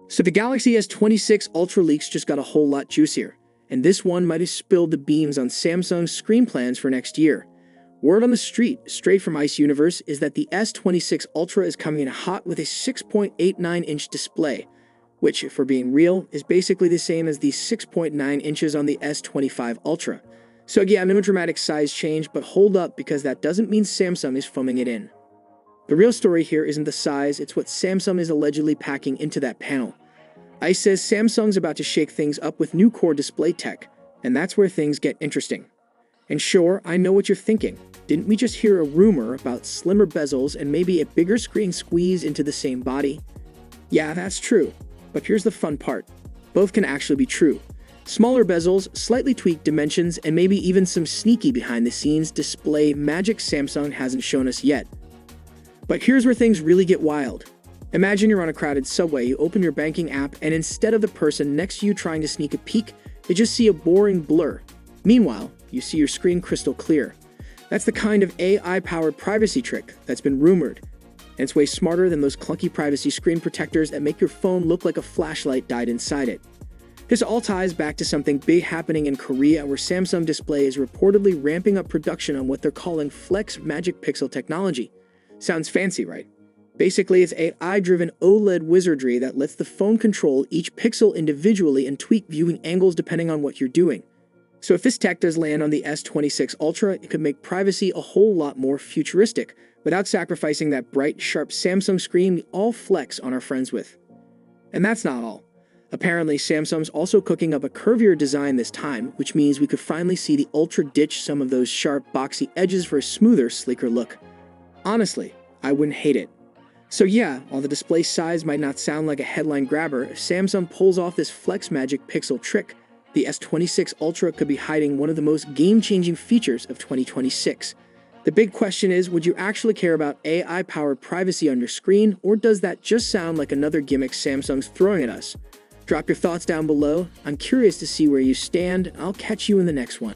So the Galaxy S26 Ultra leaks just got a whole lot juicier, and this one might have spilled the beans on Samsung's screen plans for next year. Word on the street, straight from Ice Universe, is that the S26 Ultra is coming in hot with a 6.89-inch display, which, if we're being real, is basically the same as the 6.9 inches on the S25 Ultra. So yeah, no dramatic size change, but hold up, because that doesn't mean Samsung is foaming it in. The real story here isn't the size, it's what Samsung is allegedly packing into that panel. ICE says Samsung's about to shake things up with new core display tech, and that's where things get interesting. And sure, I know what you're thinking. Didn't we just hear a rumor about slimmer bezels and maybe a bigger screen squeezed into the same body? Yeah, that's true. But here's the fun part. Both can actually be true. Smaller bezels, slightly tweaked dimensions, and maybe even some sneaky behind-the-scenes display magic Samsung hasn't shown us yet. But here's where things really get wild. Imagine you're on a crowded subway, you open your banking app, and instead of the person next to you trying to sneak a peek, you just see a boring blur. Meanwhile, you see your screen crystal clear. That's the kind of AI-powered privacy trick that's been rumored. And it's way smarter than those clunky privacy screen protectors that make your phone look like a flashlight died inside it. This all ties back to something big happening in Korea, where Samsung Display is reportedly ramping up production on what they're calling Flex Magic Pixel technology. Sounds fancy, right? Basically, it's AI-driven OLED wizardry that lets the phone control each pixel individually and tweak viewing angles depending on what you're doing. So if this tech does land on the S26 Ultra, it could make privacy a whole lot more futuristic, without sacrificing that bright, sharp Samsung screen we all flex on our friends with. And that's not all. Apparently, Samsung's also cooking up a curvier design this time, which means we could finally see the Ultra ditch some of those sharp, boxy edges for a smoother, sleeker look. Honestly, I wouldn't hate it. So yeah, while the display size might not sound like a headline grabber, if Samsung pulls off this Flex Magic Pixel trick, the S26 Ultra could be hiding one of the most game-changing features of 2026. The big question is, would you actually care about AI-powered privacy on your screen, or does that just sound like another gimmick Samsung's throwing at us? Drop your thoughts down below. I'm curious to see where you stand. I'll catch you in the next one.